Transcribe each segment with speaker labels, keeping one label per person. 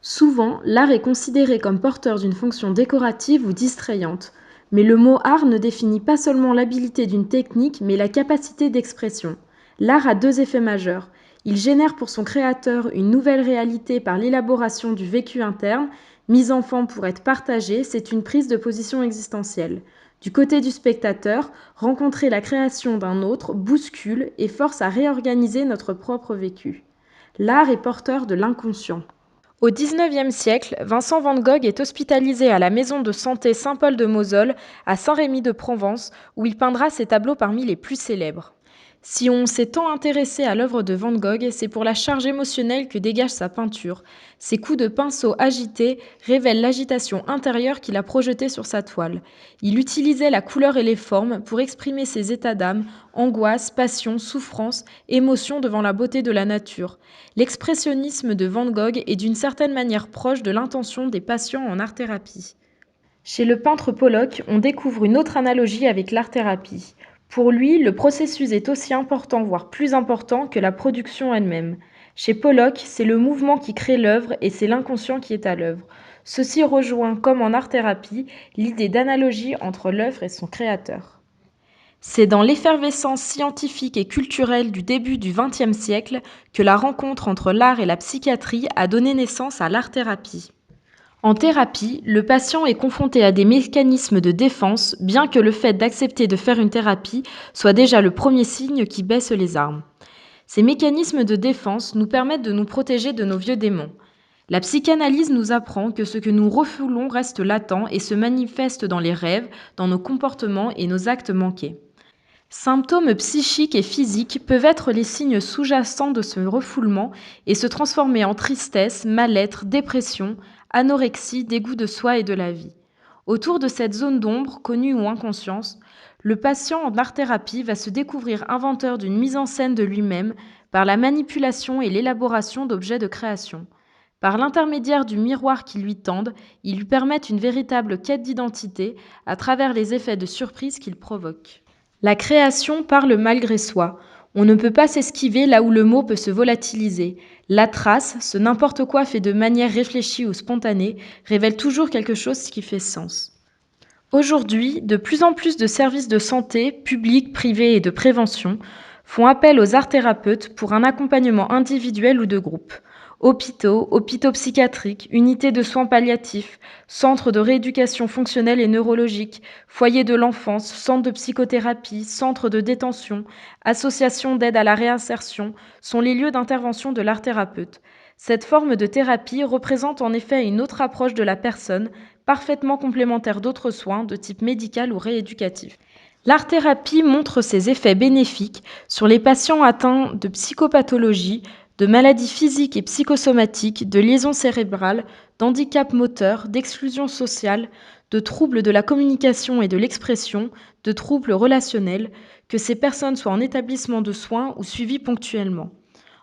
Speaker 1: Souvent, l'art est considéré comme porteur d'une fonction décorative ou distrayante. Mais le mot art ne définit pas seulement l'habilité d'une technique, mais la capacité d'expression. L'art a deux effets majeurs. Il génère pour son créateur une nouvelle réalité par l'élaboration du vécu interne. Mise en forme pour être partagée, c'est une prise de position existentielle. Du côté du spectateur, rencontrer la création d'un autre bouscule et force à réorganiser notre propre vécu. L'art est porteur de l'inconscient. Au XIXe siècle, Vincent van Gogh est hospitalisé à la maison de santé Saint-Paul-de-Moselle, à Saint-Rémy-de-Provence, où il peindra ses tableaux parmi les plus célèbres. Si on s'est tant intéressé à l'œuvre de Van Gogh, c'est pour la charge émotionnelle que dégage sa peinture. Ses coups de pinceau agités révèlent l'agitation intérieure qu'il a projetée sur sa toile. Il utilisait la couleur et les formes pour exprimer ses états d'âme, angoisse, passion, souffrance, émotion devant la beauté de la nature. L'expressionnisme de Van Gogh est d'une certaine manière proche de l'intention des patients en art-thérapie. Chez le peintre Pollock, on découvre une autre analogie avec l'art-thérapie. Pour lui, le processus est aussi important, voire plus important, que la production elle-même. Chez Pollock, c'est le mouvement qui crée l'œuvre et c'est l'inconscient qui est à l'œuvre. Ceci rejoint, comme en art-thérapie, l'idée d'analogie entre l'œuvre et son créateur. C'est dans l'effervescence scientifique et culturelle du début du XXe siècle que la rencontre entre l'art et la psychiatrie a donné naissance à l'art-thérapie. En thérapie, le patient est confronté à des mécanismes de défense, bien que le fait d'accepter de faire une thérapie soit déjà le premier signe qui baisse les armes. Ces mécanismes de défense nous permettent de nous protéger de nos vieux démons. La psychanalyse nous apprend que ce que nous refoulons reste latent et se manifeste dans les rêves, dans nos comportements et nos actes manqués. Symptômes psychiques et physiques peuvent être les signes sous-jacents de ce refoulement et se transformer en tristesse, mal-être, dépression, anorexie, dégoût de soi et de la vie. Autour de cette zone d'ombre, connue ou inconscience, le patient en art-thérapie va se découvrir inventeur d'une mise en scène de lui-même par la manipulation et l'élaboration d'objets de création. Par l'intermédiaire du miroir qui lui tendent, ils lui permettent une véritable quête d'identité à travers les effets de surprise qu'il provoque. La création parle malgré soi. On ne peut pas s'esquiver là où le mot peut se volatiliser. La trace, ce n'importe quoi fait de manière réfléchie ou spontanée, révèle toujours quelque chose qui fait sens. Aujourd'hui, de plus en plus de services de santé, publics, privés et de prévention, font appel aux art-thérapeutes pour un accompagnement individuel ou de groupe. Hôpitaux psychiatriques, unités de soins palliatifs, centres de rééducation fonctionnelle et neurologique, foyers de l'enfance, centres de psychothérapie, centres de détention, associations d'aide à la réinsertion sont les lieux d'intervention de l'art-thérapeute. Cette forme de thérapie représente en effet une autre approche de la personne, parfaitement complémentaire d'autres soins de type médical ou rééducatif. L'art-thérapie montre ses effets bénéfiques sur les patients atteints de psychopathologie, de maladies physiques et psychosomatiques, de lésions cérébrales, d'handicap moteur, d'exclusion sociale, de troubles de la communication et de l'expression, de troubles relationnels, que ces personnes soient en établissement de soins ou suivies ponctuellement.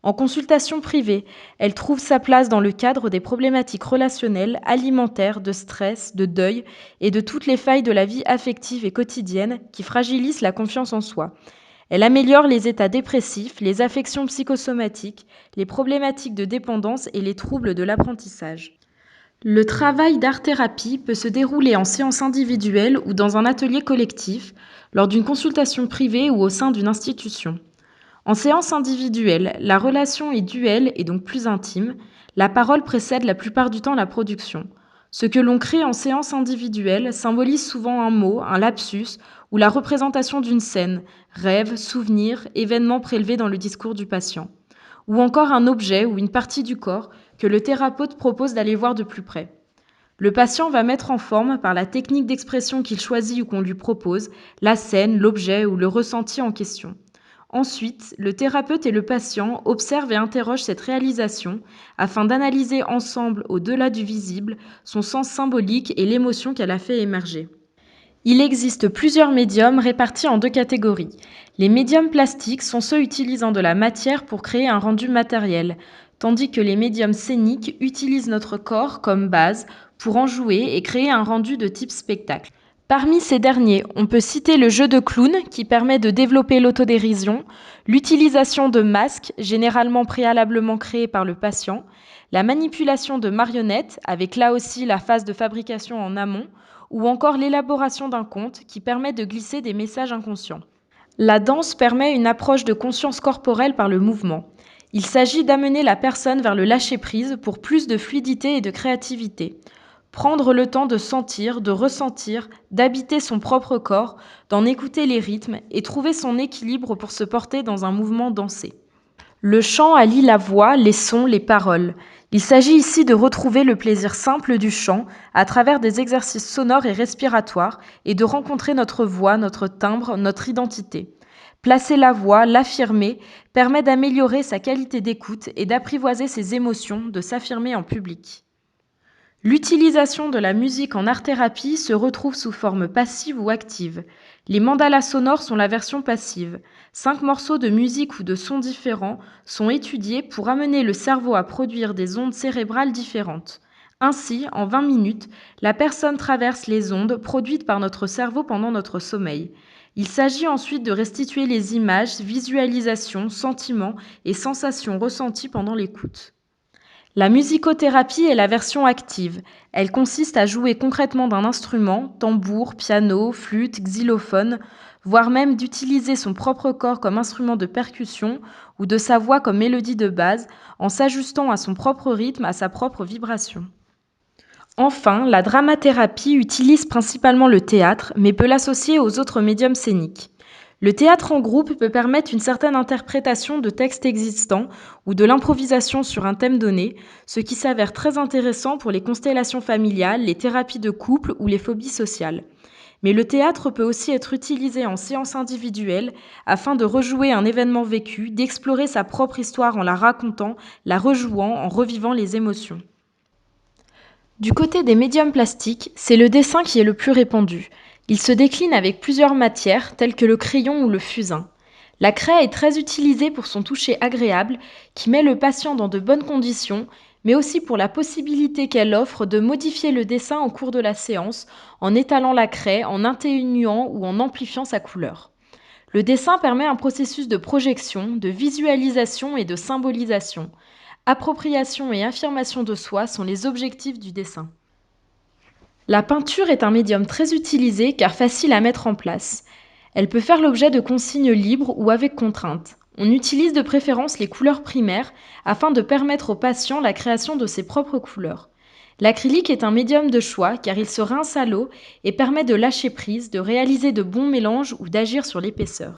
Speaker 1: En consultation privée, elle trouve sa place dans le cadre des problématiques relationnelles, alimentaires, de stress, de deuil et de toutes les failles de la vie affective et quotidienne qui fragilisent la confiance en soi. Elle améliore les états dépressifs, les affections psychosomatiques, les problématiques de dépendance et les troubles de l'apprentissage. Le travail d'art-thérapie peut se dérouler en séance individuelle ou dans un atelier collectif, lors d'une consultation privée ou au sein d'une institution. En séance individuelle, la relation est duelle et donc plus intime. La parole précède la plupart du temps la production. Ce que l'on crée en séance individuelle symbolise souvent un mot, un lapsus ou la représentation d'une scène, rêve, souvenir, événement prélevé dans le discours du patient. Ou encore un objet ou une partie du corps que le thérapeute propose d'aller voir de plus près. Le patient va mettre en forme, par la technique d'expression qu'il choisit ou qu'on lui propose, la scène, l'objet ou le ressenti en question. Ensuite, le thérapeute et le patient observent et interrogent cette réalisation afin d'analyser ensemble, au-delà du visible, son sens symbolique et l'émotion qu'elle a fait émerger. Il existe plusieurs médiums répartis en deux catégories. Les médiums plastiques sont ceux utilisant de la matière pour créer un rendu matériel, tandis que les médiums scéniques utilisent notre corps comme base pour en jouer et créer un rendu de type spectacle. Parmi ces derniers, on peut citer le jeu de clown qui permet de développer l'autodérision, l'utilisation de masques, généralement préalablement créés par le patient, la manipulation de marionnettes, avec là aussi la phase de fabrication en amont, ou encore l'élaboration d'un conte qui permet de glisser des messages inconscients. La danse permet une approche de conscience corporelle par le mouvement. Il s'agit d'amener la personne vers le lâcher-prise pour plus de fluidité et de créativité. Prendre le temps de sentir, de ressentir, d'habiter son propre corps, d'en écouter les rythmes et trouver son équilibre pour se porter dans un mouvement dansé. Le chant allie la voix, les sons, les paroles. Il s'agit ici de retrouver le plaisir simple du chant à travers des exercices sonores et respiratoires et de rencontrer notre voix, notre timbre, notre identité. Placer la voix, l'affirmer, permet d'améliorer sa qualité d'écoute et d'apprivoiser ses émotions, de s'affirmer en public. L'utilisation de la musique en art-thérapie se retrouve sous forme passive ou active. Les mandalas sonores sont la version passive. 5 morceaux de musique ou de sons différents sont étudiés pour amener le cerveau à produire des ondes cérébrales différentes. Ainsi, en 20 minutes, la personne traverse les ondes produites par notre cerveau pendant notre sommeil. Il s'agit ensuite de restituer les images, visualisations, sentiments et sensations ressenties pendant l'écoute. La musicothérapie est la version active. Elle consiste à jouer concrètement d'un instrument, tambour, piano, flûte, xylophone, voire même d'utiliser son propre corps comme instrument de percussion ou de sa voix comme mélodie de base, en s'ajustant à son propre rythme, à sa propre vibration. Enfin, la dramathérapie utilise principalement le théâtre, mais peut l'associer aux autres médiums scéniques. Le théâtre en groupe peut permettre une certaine interprétation de textes existants ou de l'improvisation sur un thème donné, ce qui s'avère très intéressant pour les constellations familiales, les thérapies de couple ou les phobies sociales. Mais le théâtre peut aussi être utilisé en séance individuelle afin de rejouer un événement vécu, d'explorer sa propre histoire en la racontant, la rejouant, en revivant les émotions. Du côté des médiums plastiques, c'est le dessin qui est le plus répandu. Il se décline avec plusieurs matières, telles que le crayon ou le fusain. La craie est très utilisée pour son toucher agréable, qui met le patient dans de bonnes conditions, mais aussi pour la possibilité qu'elle offre de modifier le dessin au cours de la séance, en étalant la craie, en atténuant ou en amplifiant sa couleur. Le dessin permet un processus de projection, de visualisation et de symbolisation. Appropriation et affirmation de soi sont les objectifs du dessin. La peinture est un médium très utilisé car facile à mettre en place. Elle peut faire l'objet de consignes libres ou avec contrainte. On utilise de préférence les couleurs primaires afin de permettre au patient la création de ses propres couleurs. L'acrylique est un médium de choix car il se rince à l'eau et permet de lâcher prise, de réaliser de bons mélanges ou d'agir sur l'épaisseur.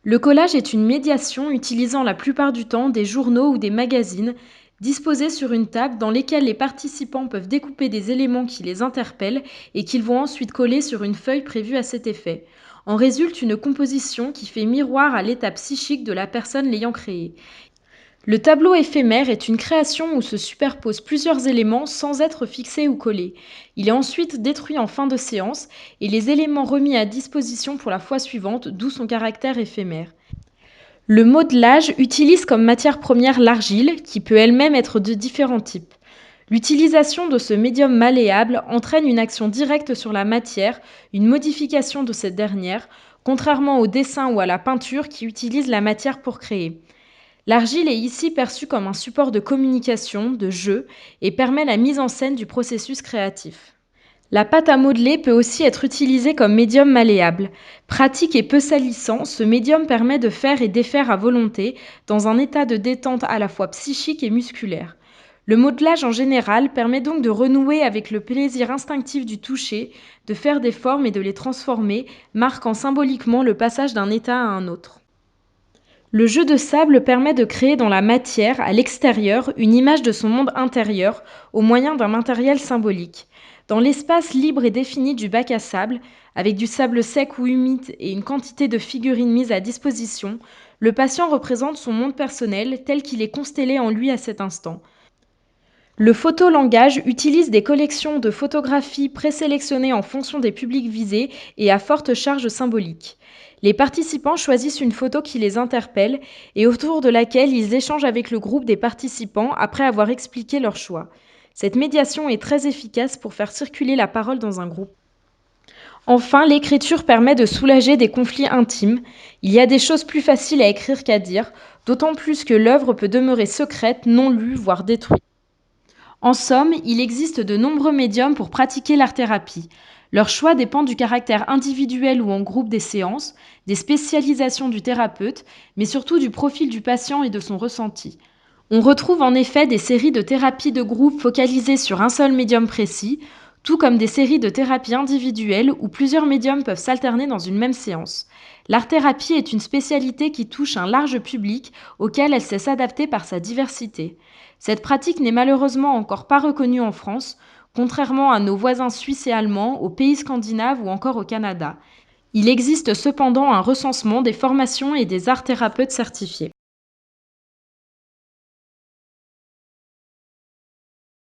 Speaker 1: Le collage est une médiation utilisant la plupart du temps des journaux ou des magazines disposés sur une table dans lesquels les participants peuvent découper des éléments qui les interpellent et qu'ils vont ensuite coller sur une feuille prévue à cet effet. En résulte une composition qui fait miroir à l'état psychique de la personne l'ayant créée. Le tableau éphémère est une création où se superposent plusieurs éléments sans être fixés ou collés. Il est ensuite détruit en fin de séance et les éléments remis à disposition pour la fois suivante, d'où son caractère éphémère. Le modelage utilise comme matière première l'argile, qui peut elle-même être de différents types. L'utilisation de ce médium malléable entraîne une action directe sur la matière, une modification de cette dernière, contrairement au dessin ou à la peinture qui utilisent la matière pour créer. L'argile est ici perçue comme un support de communication, de jeu, et permet la mise en scène du processus créatif. La pâte à modeler peut aussi être utilisée comme médium malléable. Pratique et peu salissant, ce médium permet de faire et défaire à volonté, dans un état de détente à la fois psychique et musculaire. Le modelage en général permet donc de renouer avec le plaisir instinctif du toucher, de faire des formes et de les transformer, marquant symboliquement le passage d'un état à un autre. Le jeu de sable permet de créer dans la matière, à l'extérieur, une image de son monde intérieur au moyen d'un matériel symbolique. Dans l'espace libre et défini du bac à sable, avec du sable sec ou humide et une quantité de figurines mises à disposition, le patient représente son monde personnel tel qu'il est constellé en lui à cet instant. Le photolangage utilise des collections de photographies présélectionnées en fonction des publics visés et à forte charge symbolique. Les participants choisissent une photo qui les interpelle et autour de laquelle ils échangent avec le groupe des participants après avoir expliqué leur choix. Cette médiation est très efficace pour faire circuler la parole dans un groupe. Enfin, l'écriture permet de soulager des conflits intimes. Il y a des choses plus faciles à écrire qu'à dire, d'autant plus que l'œuvre peut demeurer secrète, non lue, voire détruite. En somme, il existe de nombreux médiums pour pratiquer l'art-thérapie. Leur choix dépend du caractère individuel ou en groupe des séances, des spécialisations du thérapeute, mais surtout du profil du patient et de son ressenti. On retrouve en effet des séries de thérapie de groupe focalisées sur un seul médium précis, tout comme des séries de thérapie individuelle où plusieurs médiums peuvent s'alterner dans une même séance. L'art-thérapie est une spécialité qui touche un large public auquel elle sait s'adapter par sa diversité. Cette pratique n'est malheureusement encore pas reconnue en France, contrairement à nos voisins suisses et allemands, aux pays scandinaves ou encore au Canada. Il existe cependant un recensement des formations et des arts thérapeutes certifiés.